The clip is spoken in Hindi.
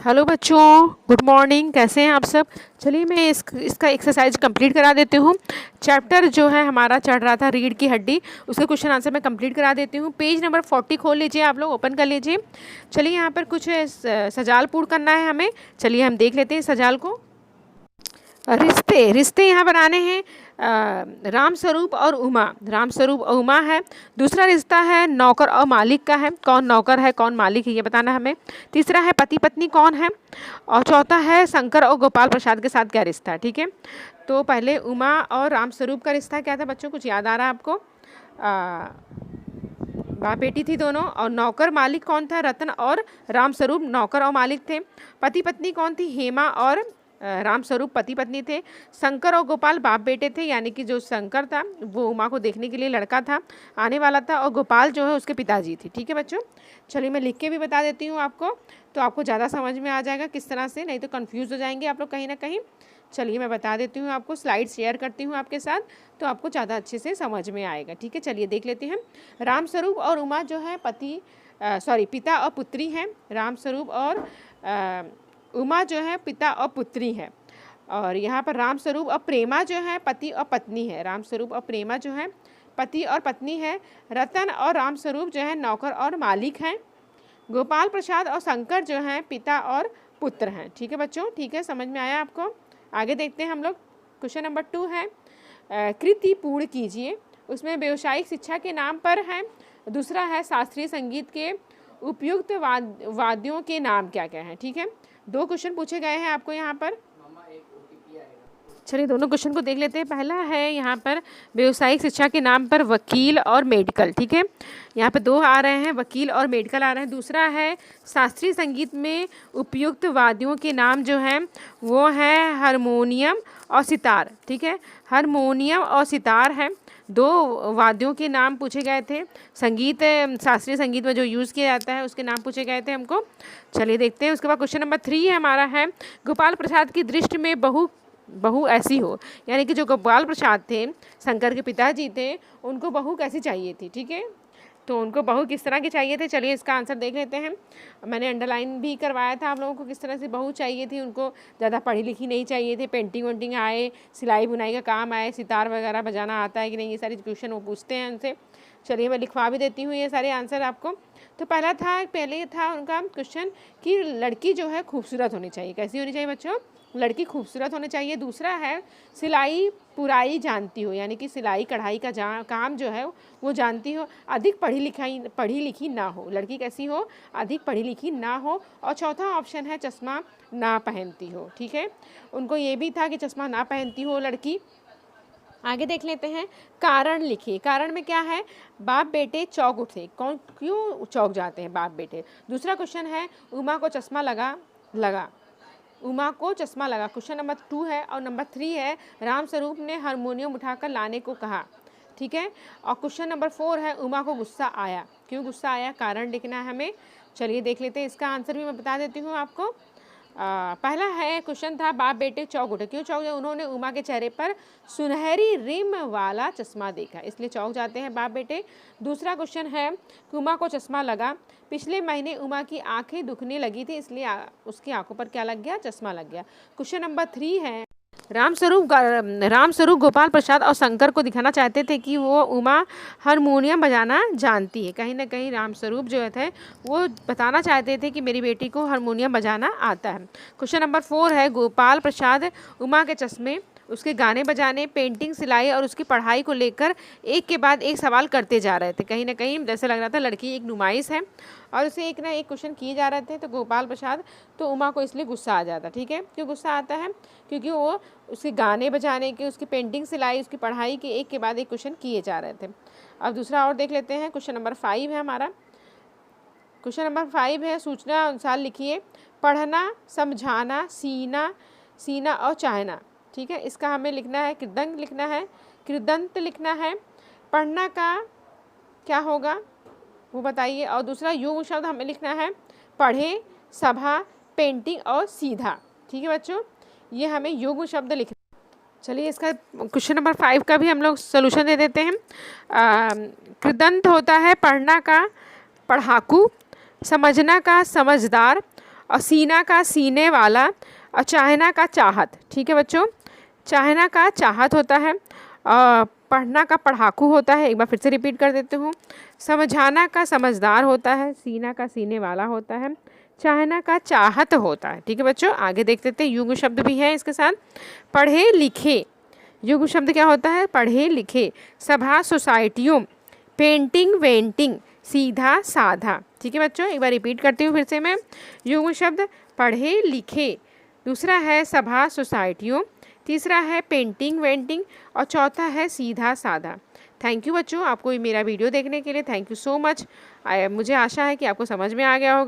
हेलो बच्चों, गुड मॉर्निंग। कैसे हैं आप सब। चलिए मैं इसका एक्सरसाइज कंप्लीट करा देती हूँ। चैप्टर जो है हमारा चल रहा था रीढ़ की हड्डी, उसके क्वेश्चन आंसर मैं कंप्लीट करा देती हूँ। पेज नंबर 40 खोल लीजिए, आप लोग ओपन कर लीजिए। चलिए यहाँ पर कुछ सजाल पूर्ण करना है हमें। चलिए हम देख लेते हैं सजाल को। रिश्ते रिश्ते यहाँ बनाने हैं राम स्वरूप और उमा। राम स्वरूप और उमा है। दूसरा रिश्ता है नौकर और मालिक का है, कौन नौकर है कौन मालिक है ये बताना है हमें। तीसरा है पति पत्नी कौन है। और चौथा है शंकर और गोपाल प्रसाद के साथ क्या रिश्ता है। ठीक है, तो पहले उमा और राम स्वरूप का रिश्ता क्या था बच्चों, कुछ याद आ रहा है आपको। बाप बेटी थी दोनों। और नौकर मालिक कौन था, रतन और राम स्वरूप नौकर और मालिक थे। पति पत्नी कौन थी, हेमा और राम स्वरूप पति पत्नी थे। शंकर और गोपाल बाप बेटे थे, यानी कि जो शंकर था वो उमा को देखने के लिए लड़का था, आने वाला था, और गोपाल जो है उसके पिताजी थे। ठीक है बच्चों, चलिए मैं लिख के भी बता देती हूँ आपको, तो आपको ज़्यादा समझ में आ जाएगा किस तरह से, नहीं तो कन्फ्यूज़ हो जाएंगे आप लोग कहीं ना कहीं। चलिए मैं बता देती हूँ आपको, स्लाइड शेयर करती हूँ आपके साथ, तो आपको ज़्यादा अच्छे से समझ में आएगा। ठीक है, चलिए देख लेते हैं। राम स्वरूप और उमा जो है पिता और पुत्री हैं। राम स्वरूप और उमा जो है पिता और पुत्री है। और यहाँ पर राम स्वरूप और प्रेमा जो है पति और पत्नी है। राम स्वरूप और प्रेमा जो है पति और पत्नी है। रतन और राम स्वरूप जो है नौकर और मालिक हैं। गोपाल प्रसाद और शंकर जो हैं पिता और पुत्र हैं। ठीक है बच्चों, ठीक है, समझ में आया आपको। आगे देखते हैं हम लोग। क्वेश्चन नंबर 2 है कृति पूर्ण कीजिए। उसमें व्यावसायिक शिक्षा के नाम पर है। दूसरा है शास्त्रीय संगीत के उपयुक्त वाद्यों के नाम क्या क्या हैं। ठीक है, 2 क्वेश्चन पूछे गए हैं आपको यहाँ पर। चलिए दोनों क्वेश्चन को देख लेते हैं। पहला है यहाँ पर व्यावसायिक शिक्षा के नाम पर वकील और मेडिकल। ठीक है, यहाँ पे 2 आ रहे हैं, वकील और मेडिकल आ रहे हैं। दूसरा है शास्त्रीय संगीत में उपयुक्त वाद्यों के नाम जो हैं वो हैं हारमोनियम और सितार। ठीक है, हारमोनियम और सितार है, 2 वाद्यों के नाम पूछे गए थे। शास्त्रीय संगीत में जो यूज़ किया जाता है उसके नाम पूछे गए थे हमको। चलिए देखते हैं। उसके बाद क्वेश्चन नंबर 3 है हमारा है गोपाल प्रसाद की दृष्टि में बहू ऐसी हो, यानी कि जो गोपाल प्रसाद थे शंकर के पिताजी थे, उनको बहू कैसी चाहिए थी। ठीक है, तो उनको बहू किस तरह की चाहिए थे, चलिए इसका आंसर देख लेते हैं। मैंने अंडरलाइन भी करवाया था आप लोगों को किस तरह से बहू चाहिए थी उनको। ज़्यादा पढ़ी लिखी नहीं चाहिए थी, पेंटिंग वेंटिंग आए, सिलाई बुनाई का काम आए, सितार वगैरह बजाना आता है कि नहीं, ये सारी क्वेश्चन वो पूछते हैं उनसे। चलिए मैं लिखवा भी देती हूँ ये सारे आंसर आपको। तो पहले था उनका क्वेश्चन कि लड़की जो है खूबसूरत होनी चाहिए। कैसी होनी चाहिए बच्चों, लड़की खूबसूरत होनी चाहिए। दूसरा है सिलाई पुराई जानती हो, यानी कि सिलाई कढ़ाई का काम जो है वो जानती हो, अधिक पढ़ी लिखी ना हो। लड़की कैसी हो, अधिक पढ़ी लिखी ना हो। और चौथा ऑप्शन है चश्मा ना पहनती हो। ठीक है, उनको ये भी था कि चश्मा ना पहनती हो लड़की। आगे देख लेते हैं। कारण लिखिए। कारण में क्या है, बाप बेटे चौक उठे, कौन क्यों चौक जाते हैं बाप बेटे। दूसरा क्वेश्चन है उमा को चश्मा लगा उमा को चश्मा लगा। क्वेश्चन नंबर 2 है। और नंबर 3 है राम स्वरूप ने हारमोनियम उठाकर लाने को कहा। ठीक है, और क्वेश्चन नंबर 4 है उमा को गुस्सा आया, क्यों गुस्सा आया, कारण लिखना है हमें। चलिए देख लेते हैं, इसका आंसर भी मैं बता देती हूँ आपको। पहला है क्वेश्चन था बाप बेटे चौक उठे, क्यों चौक, उन्होंने उमा के चेहरे पर सुनहरी रिम वाला चश्मा देखा, इसलिए चौक जाते हैं बाप बेटे। दूसरा क्वेश्चन है कि उमा को चश्मा लगा, पिछले महीने उमा की आंखें दुखने लगी थी, इसलिए उसकी आंखों पर क्या लग गया, चश्मा लग गया। क्वेश्चन नंबर 3 है राम स्वरूप गोपाल प्रसाद और शंकर को दिखाना चाहते थे कि वो उमा हारमोनियम बजाना जानती है। कहीं ना कहीं राम स्वरूप जो थे वो बताना चाहते थे कि मेरी बेटी को हारमोनियम बजाना आता है। क्वेश्चन नंबर 4 है गोपाल प्रसाद उमा के चश्मे, उसके गाने बजाने, पेंटिंग, सिलाई और उसकी पढ़ाई को लेकर एक के बाद एक सवाल करते जा रहे थे। कहीं ना कहीं जैसे लग रहा था लड़की एक नुमाइश है और उसे एक ना एक क्वेश्चन किए जा रहे थे, तो गोपाल प्रसाद तो उमा को इसलिए गुस्सा आ जाता। ठीक है, क्यों गुस्सा आता है, क्योंकि वो उसके गाने बजाने के, उसकी पेंटिंग, सिलाई, उसकी पढ़ाई के एक के बाद एक क्वेश्चन किए जा रहे थे। अब दूसरा और देख लेते हैं। क्वेश्चन नंबर 5 है हमारा। क्वेश्चन नंबर 5 है सूचना अनुसार लिखिए, पढ़ना, समझाना, सीना और चाहना। ठीक है, इसका हमें लिखना है कृदंत लिखना है। पढ़ना का क्या होगा वो बताइए। और दूसरा युग्म शब्द हमें लिखना है पढ़े, सभा, पेंटिंग और सीधा। ठीक है बच्चों, ये हमें युग्म शब्द लिखना। चलिए इसका क्वेश्चन नंबर 5 का भी हम लोग सोल्यूशन दे देते हैं। कृदंत होता है पढ़ना का पढ़ाकू, समझना का समझदार और सीना का सीने वाला, और चाहना का चाहत। ठीक है बच्चों, चाहना का चाहत होता है, पढ़ना का पढ़ाकू होता है। एक बार फिर से रिपीट कर देती हूँ। समझाना का समझदार होता है, सीना का सीने वाला होता है, चाहना का चाहत होता है। ठीक है बच्चों, आगे देख लेते हैं। युग्म शब्द भी है इसके साथ। पढ़े लिखे, युग्म शब्द क्या होता है? पढ़े लिखे। सभा सोसाइटियों, पेंटिंग वेंटिंग, सीधा साधा। ठीक है बच्चों, एक बार रिपीट करती हूँ फिर से मैं। युग्म शब्द पढ़े लिखे, दूसरा है सभा सोसाइटियों, तीसरा है पेंटिंग वेंटिंग, और चौथा है सीधा साधा। थैंक यू बच्चों, आपको मेरा वीडियो देखने के लिए थैंक यू सो मच। मुझे आशा है कि आपको समझ में आ गया होगा।